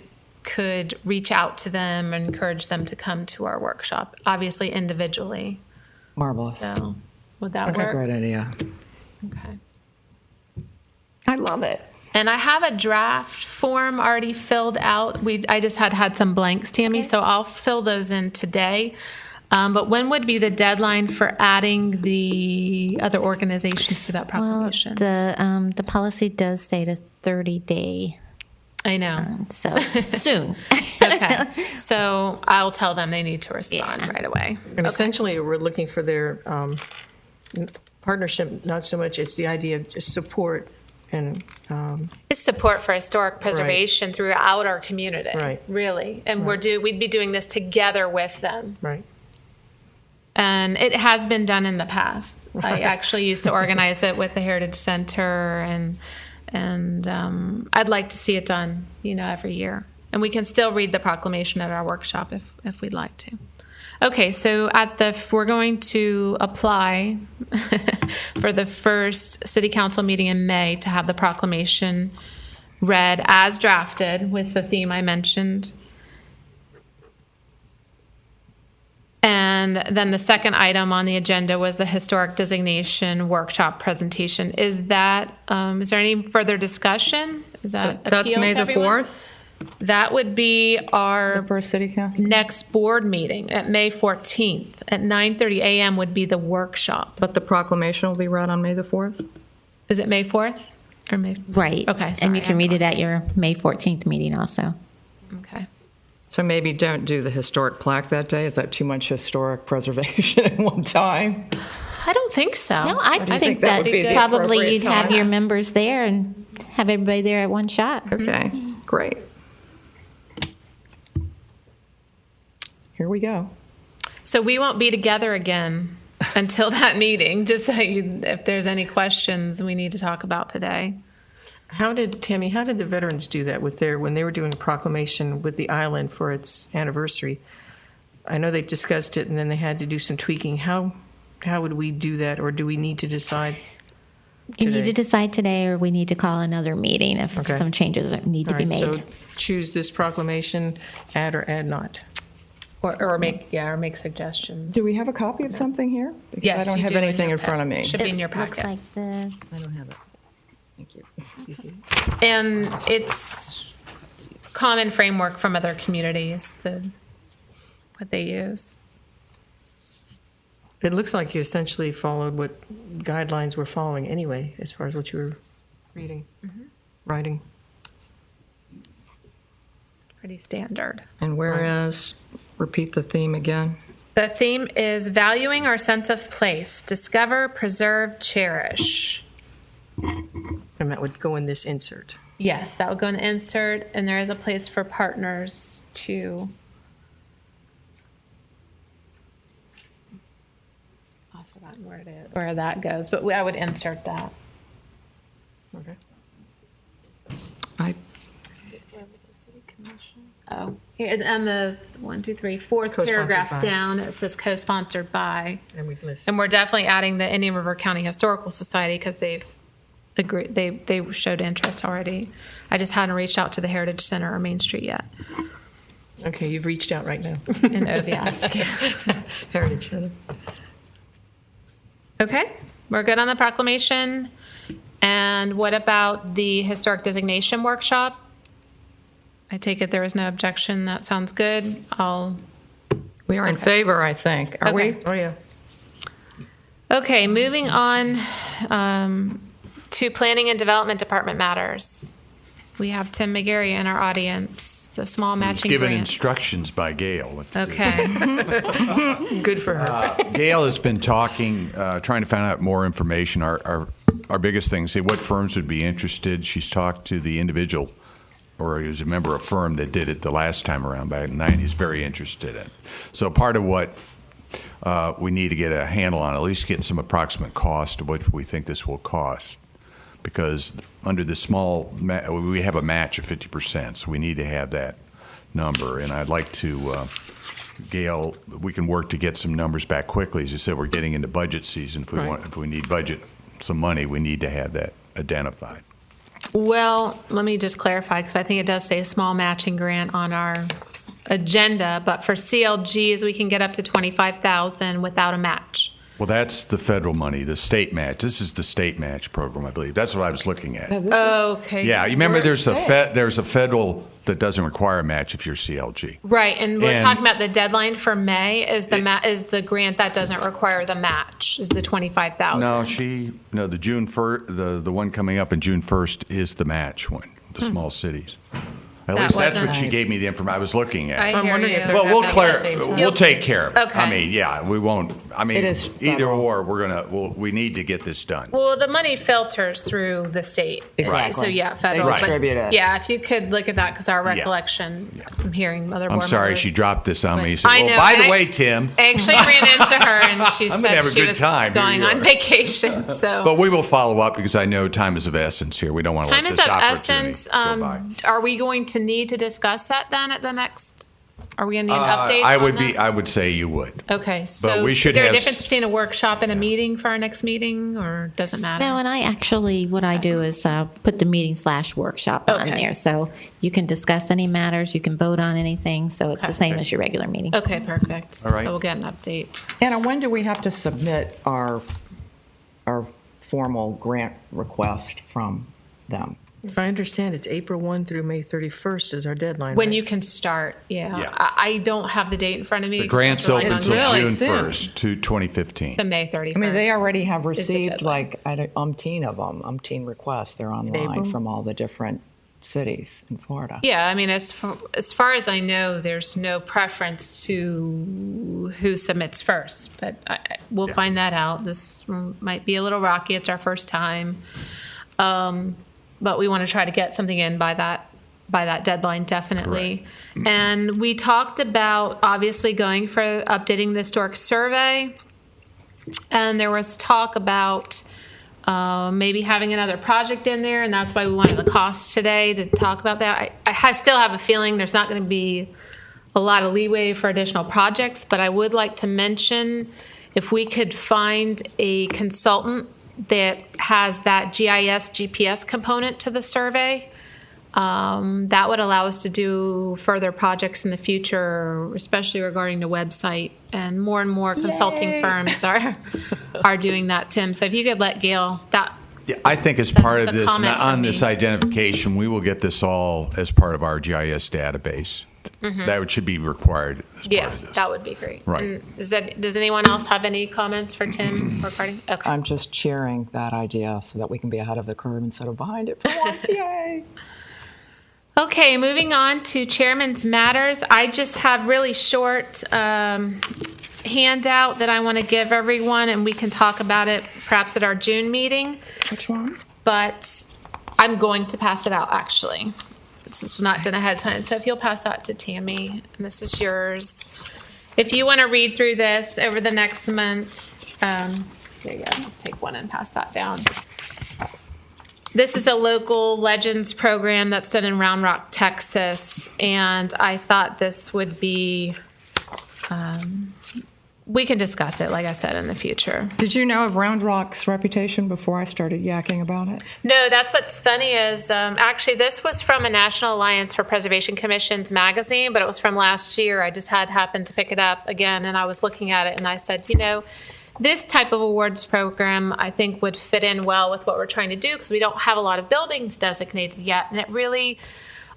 reach out to them and encourage them to come to our workshop, obviously individually. Marvelous. So would that That's work? a great idea. Okay. I love it. And I have a draft form already filled out. I just had some blanks, Tammy, so I'll fill those in today. But when would be the deadline for adding the other organizations to that proclamation? Well, the policy does state a 30-day. I know. So soon. Okay. So I'll tell them they need to respond right away. And essentially, we're looking for their partnership, not so much, it's the idea of just support and It's support for historic preservation throughout our community. Right. Really. And Right. we'd be doing this together with them. right. And it has been done in the past. I actually used to organize it with the Heritage Center, and I'd like to see it done, every year. And we can still read the proclamation at our workshop if we'd like to. Okay, so we're going to apply for the first City Council meeting in May to have the proclamation read as drafted with the theme I mentioned. And then the second item on the agenda was the historic designation workshop presentation. Is there any further discussion? Is that That's appeal May to the everyone? 4th, That would be our the first city council? next board meeting at May 14th. At 9:30 a.m. would be the workshop. But the proclamation will be read on May the 4th? Is it May 4th? Or May? Right. Okay, And sorry, you can I'm read it going. at your May 14th meeting also. Okay. So maybe don't do the historic plaque that day? Is that too much historic preservation at one time? I don't think so. No, I do you think think that that would be the probably appropriate you'd have time? your members there and have everybody there at one shot. Okay, great. Here we go. So we won't be together again until that meeting, just so if there's any questions we need to talk about today. Tammy, how did the veterans do that when they were doing a proclamation with the island for its anniversary? I know they discussed it and then they had to do some tweaking. How would we do that, or do we need to decide You need today? to decide today, or we need to call another meeting if Okay. some changes need to All be right, made. so choose this proclamation, add or add not. Or make suggestions. Do we have a copy of something here? Because Yes, I don't you have do anything your in front of me. Should be in your It looks packet. like this. I don't have it. Thank you. You see? And it's common framework from other communities, what they use. It looks like you essentially followed what guidelines we're following anyway, as far as what you were reading, writing. Pretty standard. And whereas, repeat the theme again. The theme is valuing our sense of place. Discover, preserve, cherish. And that would go in this insert. Yes, that would go in the insert, and there is a place for partners to. I've forgotten where that goes, but I would insert that. Okay. I Oh, here on the 4th Co-sponsored paragraph by. down, it says co-sponsored by, And we can list. and we're definitely adding the Indian River County Historical Society because they've agreed. They showed interest already. I just hadn't reached out to the Heritage Center or Main Street yet. Okay, you've reached out right now. In Oviask. Heritage Center. Okay, we're good on the proclamation. And what about the historic designation workshop? I take it there was no objection. That sounds good. We are in favor, I think. Are Okay. we? Oh, yeah. Okay, moving on to Planning and Development Department matters. We have Tim McGarry in our audience, the small matching Given grant. instructions by Gail. Okay. Good for her. Gail has been talking, trying to find out more information. Our biggest thing, say what firms would be interested. She's talked to the individual, or he was a member of a firm that did it the last time around back in the 90s, very interested in. So part of what we need to get a handle on, at least get some approximate cost of what we think this will cost. Because under the small, we have a match of 50%, so we need to have that number. And I'd like to, Gail, we can work to get some numbers back quickly. As you said, we're getting into budget season. If we need some money, we need to have that identified. Well, let me just clarify, because I think it does say a small matching grant on our agenda, but for CLGs, we can get up to $25,000 without a match. Well, that's the federal money, the state match. This is the state match program, I believe. That's what I was looking at. Okay. Yeah, you remember We're there's state. there's a federal that doesn't require a match if you're CLG. Right, and we're And- talking about the deadline for May is the grant that doesn't require the match is the 25,000. No, the June 1st, the one coming up in June 1st is the match one, the small cities. At That least that's what wasn't- she gave me the information I was looking at. I So I'm hear wondering you. if they're Well, we'll happening at the same time. we'll take care of it. Okay. I mean, yeah, we won't. I mean, It is either federal. or. We need to get this done. Well, the money filters through the state. Exactly. So yeah, federal. They but distribute it. Yeah, if you could look at that, because our recollection from hearing other I'm board sorry members. she dropped this on me. She said, I well, know, by and the I- way, Tim. I actually ran into her and she I'm gonna said have a she good was time. Here going you on are. vacation. So But we will follow up because I know time is of essence here. We don't want to time let is this of opportunity essence. go by. Are we going to need to discuss that then at the next? Are we going to need an update? I on would that? I would say you would. Okay, so we should is there have a difference between a workshop and a meeting for our next meeting, or doesn't matter? No, and I actually, what I do is put the meeting/workshop on Okay. there. So you can discuss any matters, you can vote on anything. So it's the same as your regular meeting. Okay, perfect. All right. So we'll get an update. Anna, when do we have to submit our formal grant request from them? If I understand, it's April 1 through May 31st is our deadline. When right? you can start, yeah. Yeah. I don't have the date in front of me. The grant's because open that's until on- really June soon. 1st to 2015. So May 31st. I mean, they already have is the received deadline. like umpteen of them, umpteen requests. They're online April? from all the different cities in Florida. Yeah, I mean, as far as I know, there's no preference to who submits first, but we'll find that out. This might be a little rocky. It's our first time, but we want to try to get something in by that deadline, definitely. And we talked about obviously going for updating the historic survey, and there was talk about maybe having another project in there, and that's why we wanted the cost today to talk about that. I still have a feeling there's not going to be a lot of leeway for additional projects, but I would like to mention if we could find a consultant that has that GIS GPS component to the survey, that would allow us to do further projects in the future, especially regarding the website. And more consulting firms are doing that, Tim. So if you could let Gail, that Yeah, I think as That's part just of a this, comment from on me. this identification, we will get this all as part of our GIS database. That should be required as yeah, part of this. that would be great. Right. And does anyone else have any comments for Tim regarding? Okay. I'm just cheering that idea so that we can be ahead of the curve instead of behind it for once. Yay! Okay, moving on to Chairman's Matters. I just have really short handout that I want to give everyone, and we can talk about it perhaps at our June meeting. Which one? But I'm going to pass it out, actually. This is not done ahead of time, so if you'll pass that to Tammy, and this is yours. If you want to read through this over the next month, there you go, just take one and pass that down. This is a local legends program that's done in Round Rock, Texas, and I thought this would be, we can discuss it, like I said, in the future. Did you know of Round Rock's reputation before I started yakking about it? No, that's what's funny is actually this was from a National Alliance for Preservation Commission's magazine, but it was from last year. I just had happened to pick it up again, and I was looking at it, and I said, this type of awards program I think would fit in well with what we're trying to do because we don't have a lot of buildings designated yet, and it really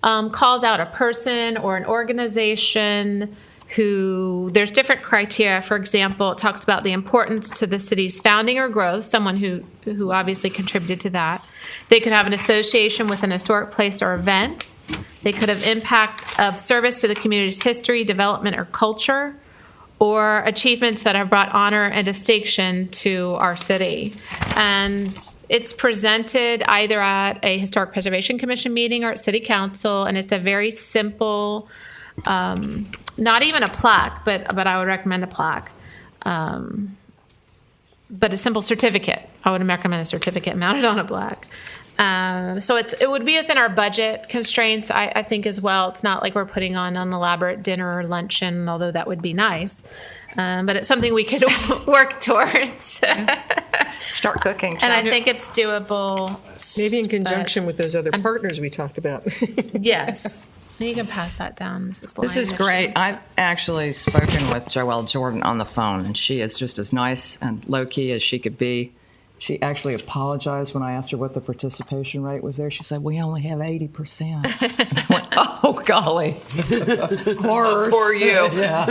calls out a person or an organization who there's different criteria. For example, it talks about the importance to the city's founding or growth, someone who obviously contributed to that. They could have an association with an historic place or event. They could have impact of service to the community's history, development, or culture, or achievements that have brought honor and distinction to our city. And it's presented either at a Historic Preservation Commission meeting or at City Council, and it's a very simple, not even a plaque, but I would recommend a plaque. But a simple certificate. I would recommend a certificate mounted on a plaque. So it would be within our budget constraints, I think, as well. It's not like we're putting on an elaborate dinner or luncheon, although that would be nice. But it's something we could work towards. Start cooking. And I think it's doable. Maybe in conjunction with those other partners we talked about. Yes. You can pass that down, Mrs. Lyon. This is if she great. wants. I've actually spoken with Joelle Jordan on the phone, and she is just as nice and low-key as she could be. She actually apologized when I asked her what the participation rate was there. She said, we only have 80%. And I went, oh, golly. Horrors. For you. Yeah.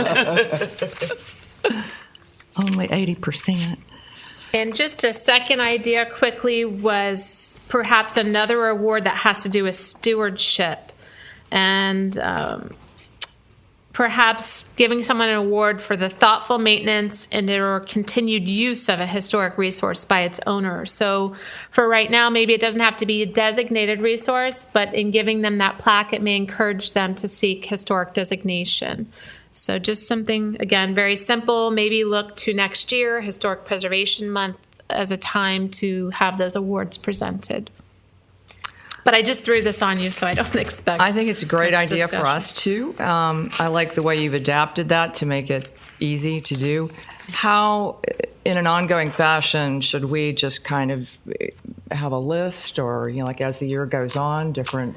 Only 80%. And just a second idea quickly was perhaps another award that has to do with stewardship. And perhaps giving someone an award for the thoughtful maintenance and or continued use of a historic resource by its owner. So for right now, maybe it doesn't have to be a designated resource, but in giving them that plaque, it may encourage them to seek historic designation. So just something, again, very simple. Maybe look to next year, Historic Preservation Month, as a time to have those awards presented. But I just threw this on you, so I don't expect. I think it's a great much idea for discussion. us, too. I like the way you've adapted that to make it easy to do. How, in an ongoing fashion, should we just kind of have a list or, you know, like as the year goes on, different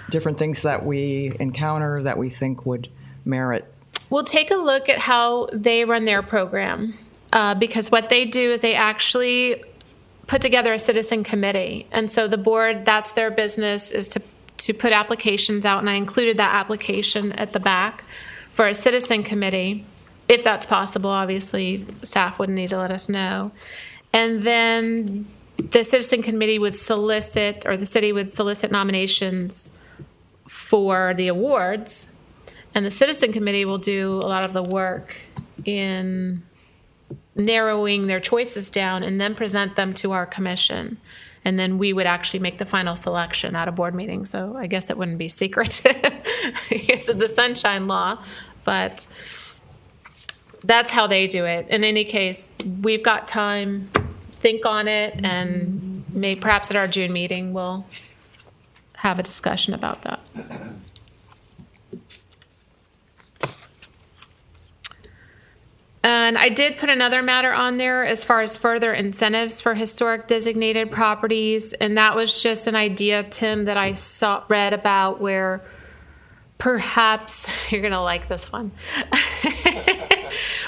things that we encounter that we think would merit? We'll take a look at how they run their program because what they do is they actually put together a citizen committee. And so the board, that's their business, is to put applications out. And I included that application at the back for a citizen committee, if that's possible. Obviously, staff would need to let us know. And then the citizen committee would solicit, or the city would solicit nominations for the awards. And the citizen committee will do a lot of the work in narrowing their choices down and then present them to our commission. And then we would actually make the final selection at a board meeting. So I guess it wouldn't be secretive because of the Sunshine Law. But that's how they do it. In any case, we've got time, think on it, and perhaps at our June meeting we'll have a discussion about that. And I did put another matter on there as far as further incentives for historic designated properties. And that was just an idea, Tim, that I read about where perhaps, you're going to like this one,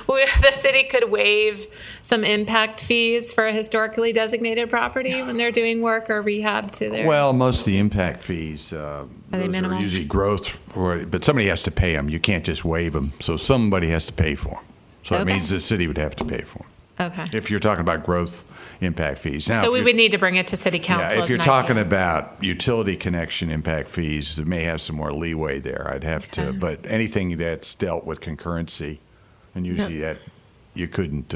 where the city could waive some impact fees for a historically designated property when they're doing work or rehab to their... Well, most of the impact fees, they those minimal? are usually growth, but somebody has to pay them. You can't just waive them. So somebody has to pay for them. So it Okay. means the city would have to pay for them. Okay. If you're talking about growth impact fees. Now, So if we you're- would need to bring it to city council. Yeah, if as you're an talking idea. about utility connection impact fees, they may have some more leeway there. I'd have to, Okay. but anything that's dealt with concurrency, and usually that you couldn't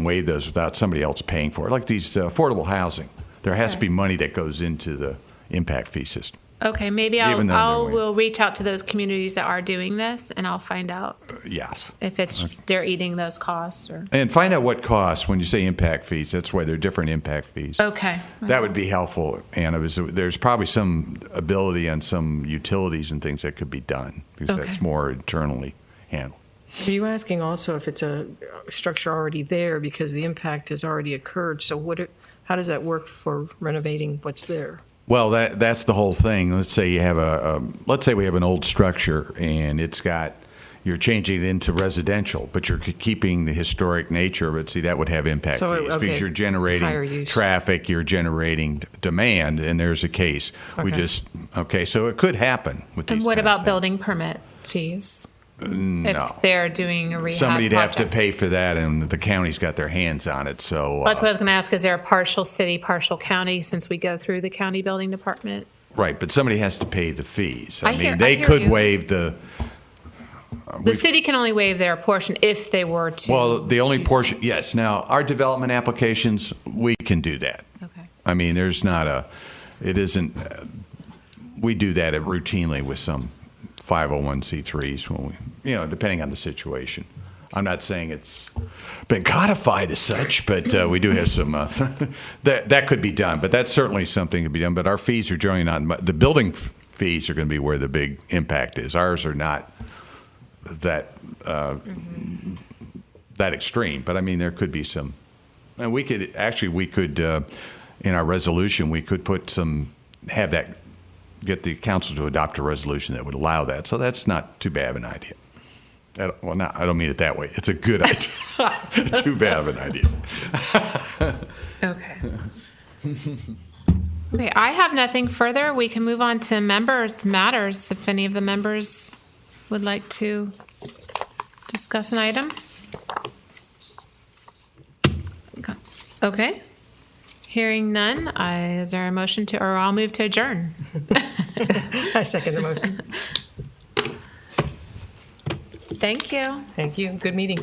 waive those without somebody else paying for it. Like these affordable housing, there has to be money that goes into the impact fee system. Okay, maybe Even though they're we'll reach out to those communities that are doing this, and I'll find out Yes. if they're eating those costs or. And find out what costs when you say impact fees. That's why there are different impact fees. Okay. That would be helpful, Anna. There's probably some ability on some utilities and things that could be done because Okay. that's more internally handled. Are you asking also if it's a structure already there because the impact has already occurred? So how does that work for renovating what's there? Well, that's the whole thing. Let's say you have let's say we have an old structure and you're changing it into residential, but you're keeping the historic nature of it. See, that would have impact So, fees okay, because you're higher generating use. traffic, you're generating demand, and there's a case. Okay. So it could happen with these. And what kind of about things. building permit fees? No. If they're doing a rehab Somebody'd have to project? pay for that, and the county's got their hands on it. So That's what I was going to ask. Is there a partial city, partial county, since we go through the county building department? right, but somebody has to pay the fees. I hear they could you. waive the. The city can only waive their portion if they were to. Well, the only do portion, yes. Now, our development applications, we can do that. something. Okay. I mean, it isn't, we do that routinely with some 501c3s when we, depending on the situation. I'm not saying it's been codified as such, but we do have some, that could be done. But that's certainly something to be done. But our fees are generally not, the building fees are going to be where the big impact is. Ours are not that that extreme, but I mean there could be some, and we could in our resolution we could put have that get the council to adopt a resolution that would allow that. So that's not too bad of an idea. Well, I don't mean it that way. It's a good idea. Too bad of an idea. Okay. Okay, I have nothing further. We can move on to members' matters if any of the members would like to discuss an item. Okay. Hearing none, is there a motion to, or I'll move to adjourn? I second the motion. Thank you. Thank you. Good meeting.